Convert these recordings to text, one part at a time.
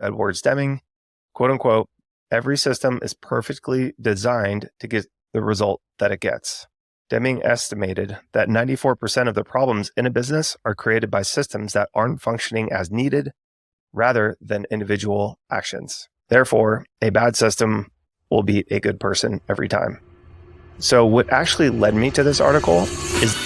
Edwards Deming, quote unquote, every system is perfectly designed to get the result that it gets. Deming estimated that 94% of the problems in a business are created by systems that aren't functioning as needed rather than individual actions. Therefore, a bad system will beat a good person every time. So what actually led me to this article is...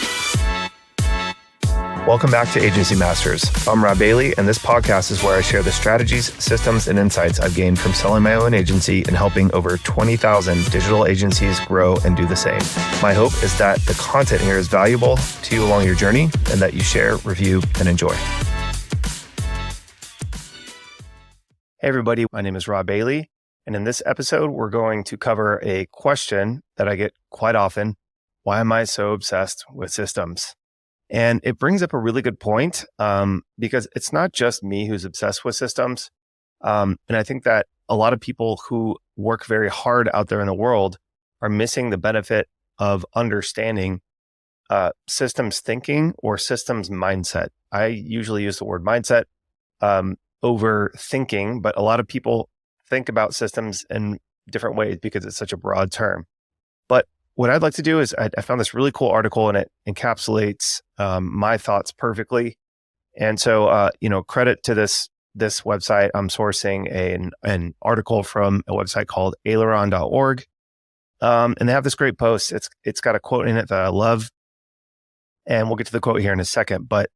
Welcome back to Agency Masters. I'm Robb Bailey, and this podcast is where I share the strategies, systems, and insights I've gained from selling my own agency and helping over 20,000 digital agencies grow and do the same. My hope is that the content here is valuable to you along your journey and that you share, review, and enjoy. Hey everybody, my name is Robb Bailey, and in this episode, we're going to cover a question that I get quite often. Why am I so obsessed with systems? And it brings up a really good point because it's not just me who's obsessed with systems. And I think that a lot of people who work very hard out there in the world are missing the benefit of understanding systems thinking or systems mindset. I usually use the word mindset over thinking, but a lot of people think about systems in different ways because it's such a broad term. But what I'd like to do is I found this really cool article and it encapsulates my thoughts perfectly. And so, credit to this website. I'm sourcing an article from a website called aileron.org. And they have this great post. It's got a quote in it that I love. And we'll get to the quote here in a second. But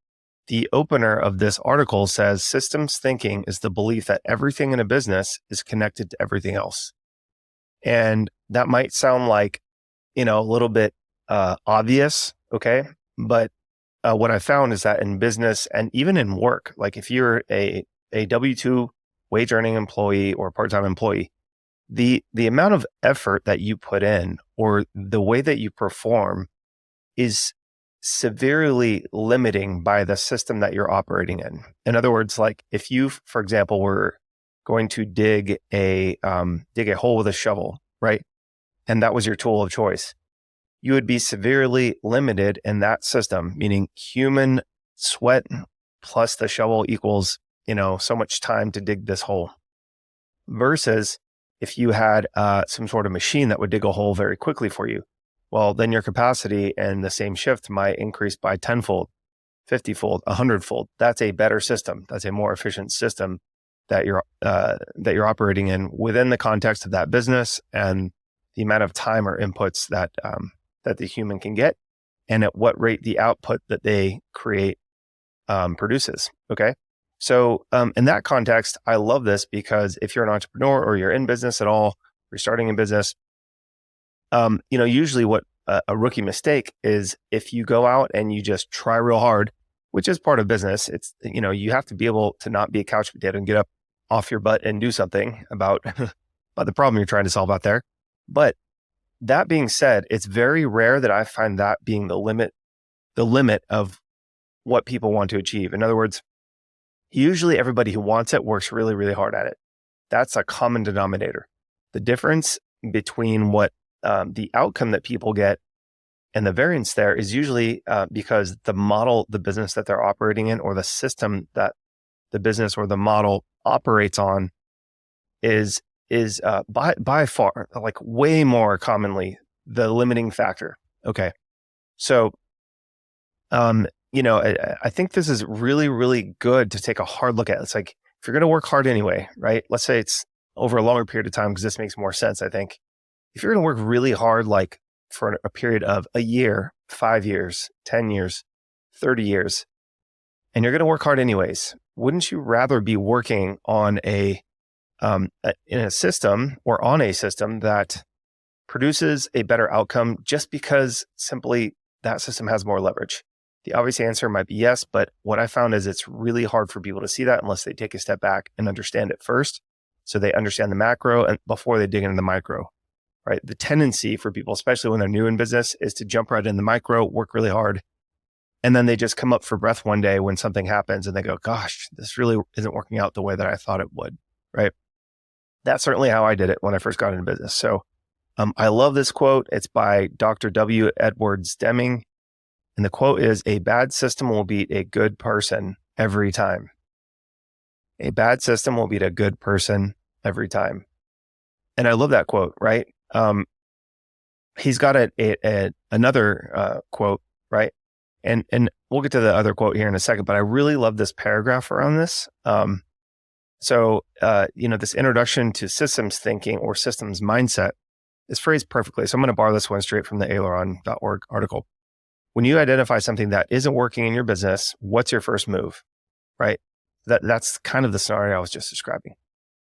the opener of this article says, systems thinking is the belief that everything in a business is connected to everything else. And that might sound like, a little bit obvious, okay? But what I found is that in business and even in work, like if you're a W-2 wage earning employee or part-time employee, the amount of effort that you put in or the way that you perform is severely limiting by the system that you're operating in. In other words, like if you, for example, were going to dig a hole with a shovel, right? And that was your tool of choice, you would be severely limited in that system, meaning human sweat plus the shovel equals, so much time to dig this hole. Versus if you had some sort of machine that would dig a hole very quickly for you, well, then your capacity in the same shift might increase by 10-fold, 50-fold, 100-fold. That's a better system. That's a more efficient system that you're operating in within the context of that business and the amount of time or inputs that the human can get, and at what rate the output that they create produces. Okay, so in that context, I love this because if you're an entrepreneur or you're in business at all, you're starting a business, usually what a rookie mistake is if you go out and you just try real hard, which is part of business. It's you have to be able to not be a couch potato and get up off your butt and do something about the problem you're trying to solve out there. But that being said, it's very rare that I find that being the limit of what people want to achieve. In other words, usually everybody who wants it works really, really hard at it. That's a common denominator. The difference between what the outcome that people get and the variance there is usually because the model, the business that they're operating in, or the system that the business or the model operates on is by far, like way more commonly, the limiting factor. Okay. So, I think this is really, really good to take a hard look at. It's like, if you're going to work hard anyway, right? Let's say it's over a longer period of time, because this makes more sense, I think. If you're going to work really hard, like for a period of a year, 5 years, 10 years, 30 years, and you're going to work hard anyways, wouldn't you rather be working on in a system or on a system that produces a better outcome just because simply that system has more leverage? The obvious answer might be yes, but what I found is it's really hard for people to see that unless they take a step back and understand it first. So they understand the macro and before they dig into the micro, right? The tendency for people, especially when they're new in business, is to jump right in the micro, work really hard. And then they just come up for breath one day when something happens and they go, gosh, this really isn't working out the way that I thought it would, right? That's certainly how I did it when I first got into business. So I love this quote. It's by Dr. W. Edwards Deming. And the quote is, a bad system will beat a good person every time. A bad system will beat a good person every time. And I love that quote, right? He's got another quote, right? And we'll get to the other quote here in a second, but I really love this paragraph around this. This introduction to systems thinking or systems mindset is phrased perfectly. So I'm going to borrow this one straight from the aileron.org article. When you identify something that isn't working in your business, what's your first move, right? That's kind of the scenario I was just describing.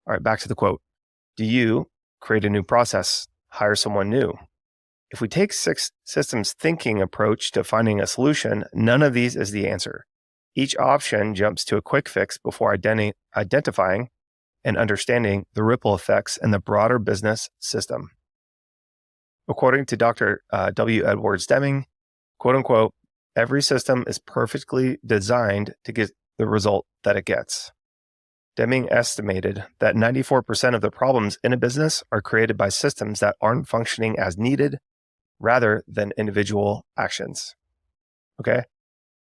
All right, back to the quote. Do you create a new process, hire someone new? If we take systems thinking approach to finding a solution, none of these is the answer. Each option jumps to a quick fix before identifying and understanding the ripple effects in the broader business system. According to Dr. W. Edwards Deming, quote unquote, every system is perfectly designed to get the result that it gets. Deming estimated that 94% of the problems in a business are created by systems that aren't functioning as needed rather than individual actions. Okay?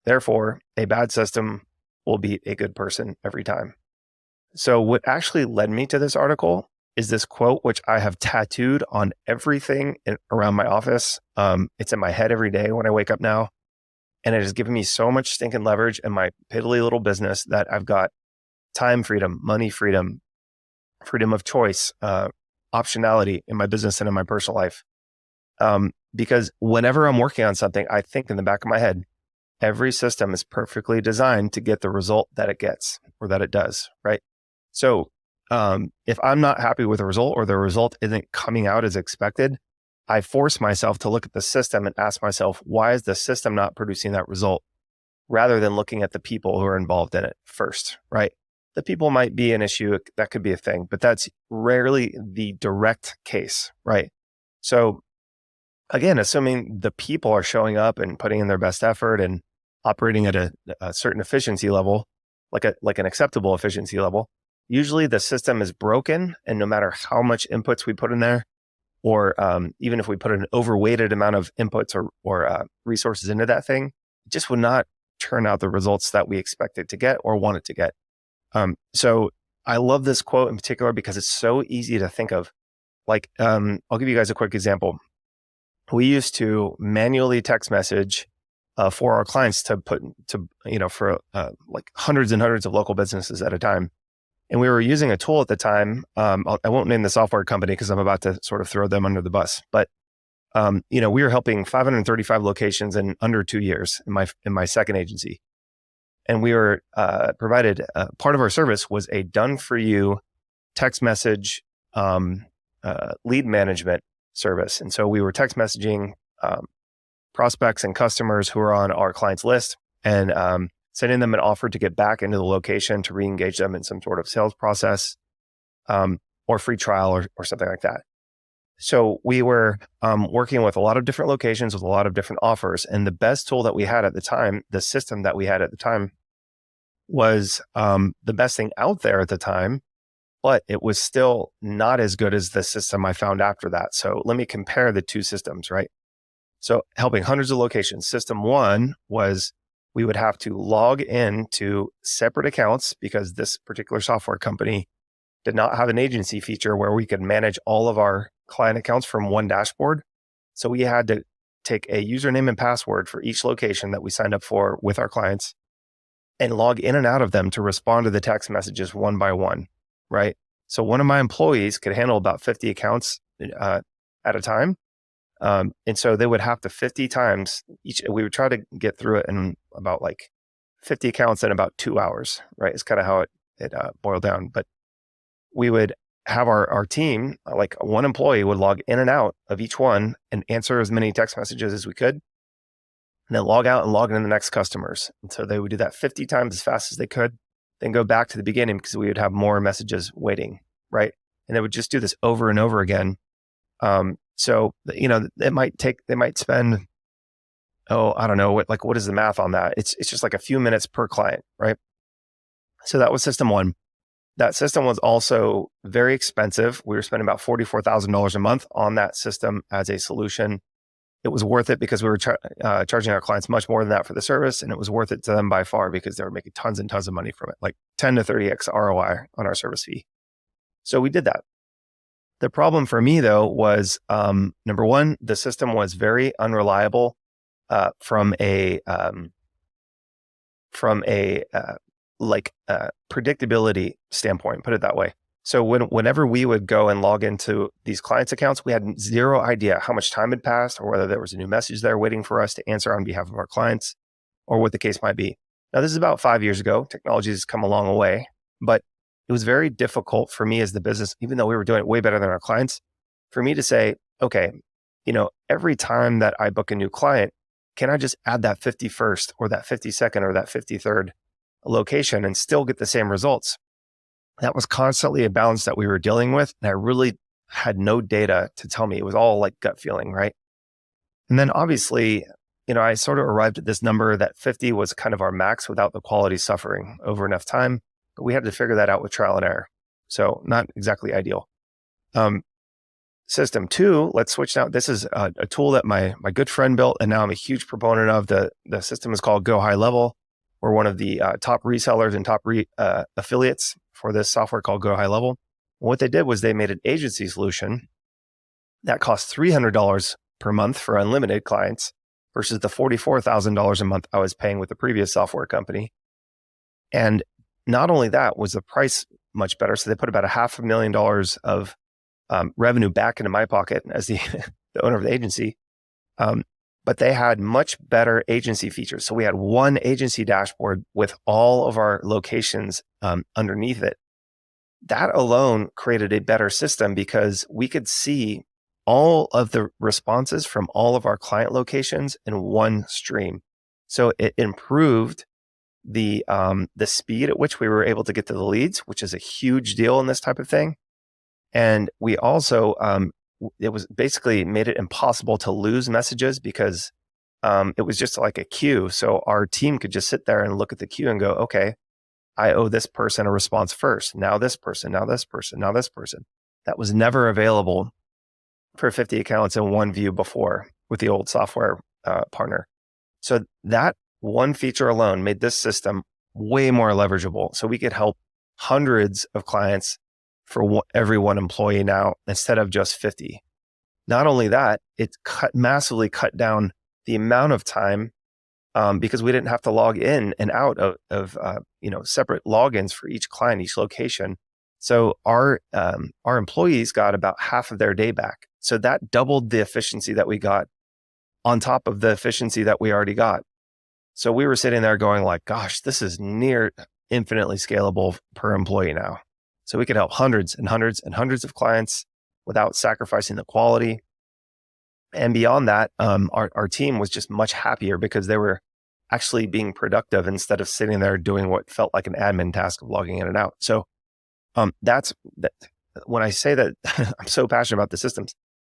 Therefore, a bad system will beat a good person every time. So what actually led me to this article is this quote, which I have tattooed on everything around my office. It's in my head every day when I wake up now. And it has given me so much stinking leverage in my piddly little business that I've got time freedom, money freedom, freedom of choice, optionality in my business and in my personal life. Because whenever I'm working on something, I think in the back of my head, every system is perfectly designed to get the result that it gets or that it does, right? So if I'm not happy with the result or the result isn't coming out as expected, I force myself to look at the system and ask myself, why is the system not producing that result? Rather than looking at the people who are involved in it first, right? The people might be an issue, that could be a thing, but that's rarely the direct case, right? So again, assuming the people are showing up and putting in their best effort and operating at a certain efficiency level, like an acceptable efficiency level, usually the system is broken, and no matter how much inputs we put in there, or even if we put an overweighted amount of inputs or resources into that thing, it just would not turn out the results that we expect it to get or want it to get. So I love this quote in particular because it's so easy to think of. Like, I'll give you guys a quick example. We used to manually text message for our clients for hundreds and hundreds of local businesses at a time. And we were using a tool at the time. I won't name the software company because I'm about to sort of throw them under the bus. But we were helping 535 locations in under 2 years in my second agency, and we were provided part of our service was a done for you text message lead management service. And so we were text messaging prospects and customers who are on our client's list and sending them an offer to get back into the location to re-engage them in some sort of sales process or free trial or something like that. So we were working with a lot of different locations with a lot of different offers. And the best tool that we had at the time, the system that we had at the time, was the best thing out there at the time, but it was still not as good as the system I found after that. So let me compare the two systems, right? So helping hundreds of locations. System one was we would have to log in to separate accounts because this particular software company did not have an agency feature where we could manage all of our client accounts from one dashboard. So we had to take a username and password for each location that we signed up for with our clients and log in and out of them to respond to the text messages one by one, right? So one of my employees could handle about 50 accounts at a time. And so they would have to 50 times each. We would try to get through it in about 50 accounts in about 2 hours, right? It's kind of how it boiled down. But we would have our team, like one employee would log in and out of each one and answer as many text messages as we could, and then log out and log in the next customers. And so they would do that 50 times as fast as they could, then go back to the beginning because we would have more messages waiting, right? And they would just do this over and over again. So, they might spend, I don't know, what is the math on that? It's just like a few minutes per client, right? So that was system one. That system was also very expensive. We were spending about $44,000 a month on that system as a solution. it was worth it because we were charging our clients much more than that for the service. And it was worth it to them by far because they were making tons and tons of money from it, like 10 to 30x ROI on our service fee. So we did that. The problem for me though was, number one, the system was very unreliable from a predictability standpoint, put it that way. So whenever we would go and log into these clients' accounts, we had zero idea how much time had passed or whether there was a new message there waiting for us to answer on behalf of our clients or what the case might be. Now, this is about 5 years ago. Technology has come a long way, but it was very difficult for me as the business, even though we were doing it way better than our clients, for me to say, okay, every time that I book a new client, can I just add that 51st or that 52nd or that 53rd location and still get the same results? That was constantly a balance that we were dealing with. And I really had no data to tell me. It was all like gut feeling, right? And then obviously, I sort of arrived at this number that 50 was kind of our max without the quality suffering over enough time. But we had to figure that out with trial and error. So not exactly ideal. System 2, let's switch now. This is a tool that my good friend built, and now I'm a huge proponent of. The system is called Go High Level. We're one of the top resellers and top affiliates for this software called Go High Level. What they did was they made an agency solution that cost $300 per month for unlimited clients versus the $44,000 a month I was paying with the previous software company. And not only that was the price much better. So they put about $500,000 of revenue back into my pocket as the owner of the agency. But they had much better agency features. So we had one agency dashboard with all of our locations underneath it. That alone created a better system because we could see all of the responses from all of our client locations in one stream. So it improved the speed at which we were able to get to the leads, which is a huge deal in this type of thing. And we also, it was basically made it impossible to lose messages because it was just like a queue. So our team could just sit there and look at the queue and go, okay, I owe this person a response first. Now this person, now this person, now this person. That was never available for 50 accounts in one view before with the old software partner. So that one feature alone made this system way more leverageable. So we could help hundreds of clients for every one employee now instead of just 50. Not only that, it massively cut down the amount of time because we didn't have to log in and out of separate logins for each client, each location. So our employees got about half of their day back. So that doubled the efficiency that we got on top of the efficiency that we already got. So we were sitting there going like, gosh, this is near infinitely scalable per employee now. So we could help hundreds and hundreds and hundreds of clients without sacrificing the quality. And beyond that, our team was just much happier because they were actually being productive instead of sitting there doing what felt like an admin task of logging in and out. So that's when I say that I'm so passionate about the systems,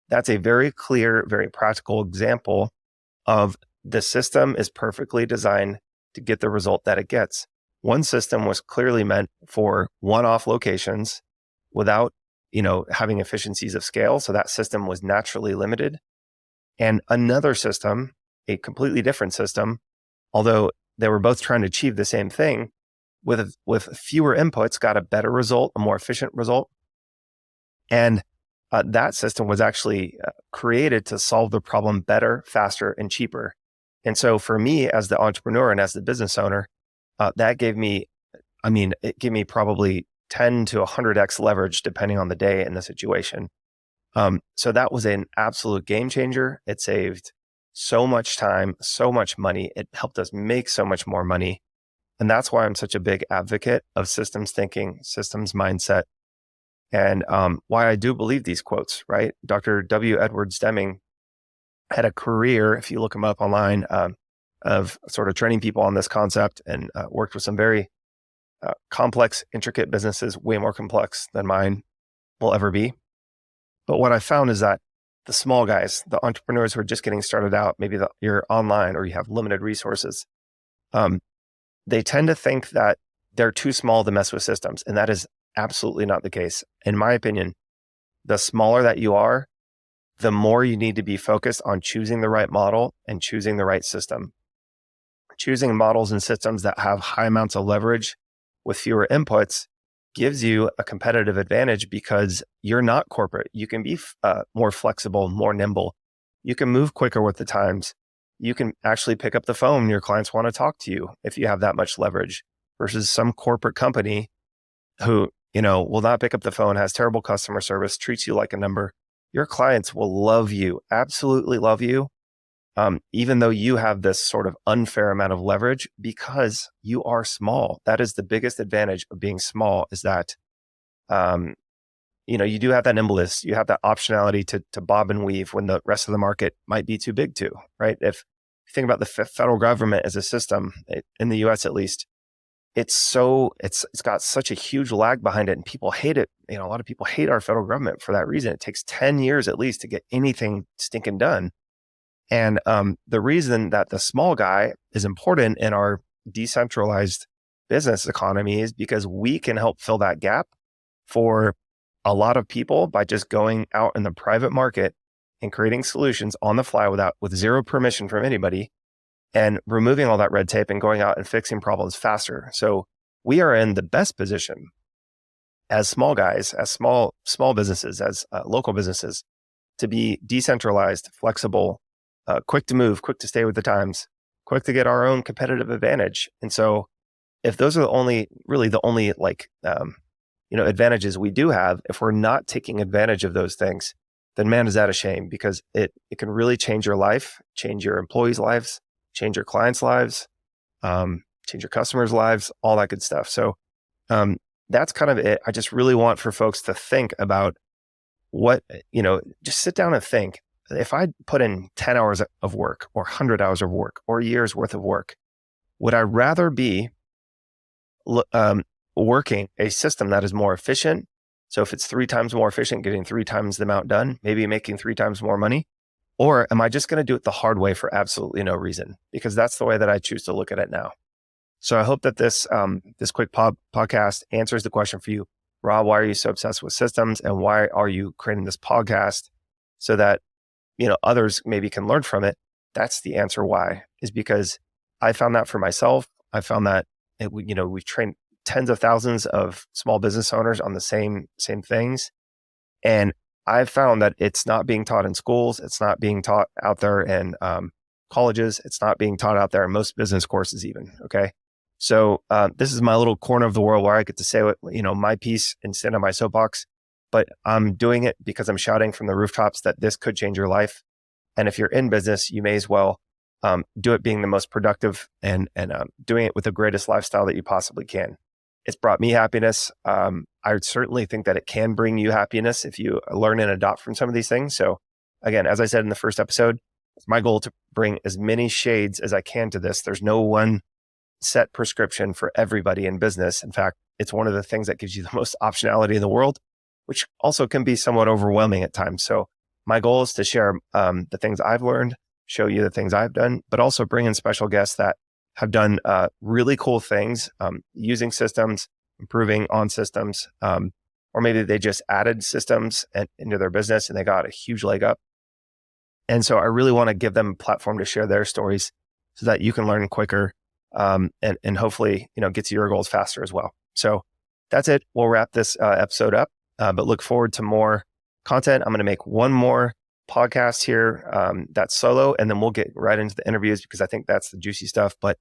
that's a very clear, very practical example of the system is perfectly designed to get the result that it gets. One system was clearly meant for one-off locations without, having efficiencies of scale. So that system was naturally limited. And another system, a completely different system, although they were both trying to achieve the same thing, with fewer inputs, got a better result, a more efficient result. And that system was actually created to solve the problem better, faster, and cheaper. And so for me as the entrepreneur and as the business owner, that gave me, it gave me probably 10 to 100x leverage depending on the day and the situation. So that was an absolute game changer. It saved so much time, so much money. It helped us make so much more money. And that's why I'm such a big advocate of systems thinking, systems mindset, and why I do believe these quotes, right? Dr. W. Edwards Deming had a career, if you look him up online, of sort of training people on this concept and worked with some very complex, intricate businesses, way more complex than mine will ever be. But what I found is that the small guys, the entrepreneurs who are just getting started out, maybe you're online or you have limited resources, they tend to think that they're too small to mess with systems. And that is absolutely not the case. In my opinion, the smaller that you are, the more you need to be focused on choosing the right model and choosing the right system. Choosing models and systems that have high amounts of leverage with fewer inputs gives you a competitive advantage because you're not corporate. You can be more flexible, more nimble. You can move quicker with the times. You can actually pick up the phone. Your clients want to talk to you if you have that much leverage versus some corporate company who, will not pick up the phone, has terrible customer service, treats you like a number. Your clients will love you, absolutely love you, even though you have this sort of unfair amount of leverage because you are small. That is the biggest advantage of being small, is that, you do have that nimbleness. You have that optionality to bob and weave when the rest of the market might be too big to, right? If you think about the federal government as a system, in the US at least, it's got such a huge lag behind it and people hate it. A lot of people hate our federal government for that reason. It takes 10 years at least to get anything stinking done. And the reason that the small guy is important in our decentralized business economy is because we can help fill that gap for a lot of people by just going out in the private market and creating solutions on the fly with zero permission from anybody and removing all that red tape and going out and fixing problems faster. So we are in the best position as small guys, as small businesses, as local businesses, to be decentralized, flexible, quick to move, quick to stay with the times, quick to get our own competitive advantage. And so if those are the only advantages we do have, if we're not taking advantage of those things, then man, is that a shame, because it can really change your life, change your employees' lives, change your clients' lives, change your customers' lives, all that good stuff. So that's kind of it. I just really want for folks to think about just sit down and think. If I put in 10 hours of work or 100 hours of work or a year's worth of work, would I rather be working a system that is more efficient? So if it's 3 times more efficient, getting 3 times the amount done, maybe making 3 times more money, or am I just going to do it the hard way for absolutely no reason? Because that's the way that I choose to look at it now. So I hope that this quick podcast answers the question for you. Rob, why are you so obsessed with systems, and why are you creating this podcast so that others maybe can learn from it? That's the answer why, is because I found that for myself. I found that we've trained tens of thousands of small business owners on the same things. And I've found that it's not being taught in schools. It's not being taught out there in colleges. It's not being taught out there in most business courses even. Okay. So this is my little corner of the world where I get to say my piece and stand on my soapbox, but I'm doing it because I'm shouting from the rooftops that this could change your life. And if you're in business, you may as well do it being the most productive and doing it with the greatest lifestyle that you possibly can. It's brought me happiness. I certainly think that it can bring you happiness if you learn and adopt from some of these things. So again, as I said in the first episode, it's my goal to bring as many shades as I can to this. There's no one set prescription for everybody in business. In fact, it's one of the things that gives you the most optionality in the world, which also can be somewhat overwhelming at times. So my goal is to share the things I've learned, show you the things I've done, but also bring in special guests that have done really cool things using systems, improving on systems, or maybe they just added systems into their business and they got a huge leg up. And so I really want to give them a platform to share their stories so that you can learn quicker and hopefully, get to your goals faster as well. So that's it. We'll wrap this episode up, but look forward to more content. I'm going to make one more podcast here that's solo, and then we'll get right into the interviews because I think that's the juicy stuff. But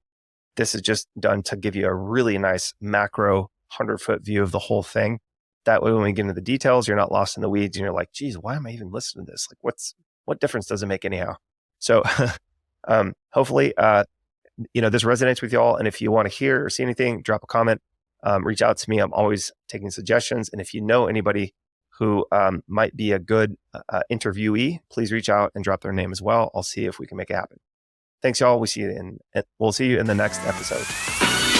this is just done to give you a really nice macro 100-foot view of the whole thing. That way, when we get into the details, you're not lost in the weeds and you're like, geez, why am I even listening to this? Like, what difference does it make anyhow? So hopefully, this resonates with y'all. And if you want to hear or see anything, drop a comment, reach out to me. I'm always taking suggestions. And if you know anybody who might be a good interviewee, please reach out and drop their name as well. I'll see if we can make it happen. Thanks, y'all. We'll see you in the next episode.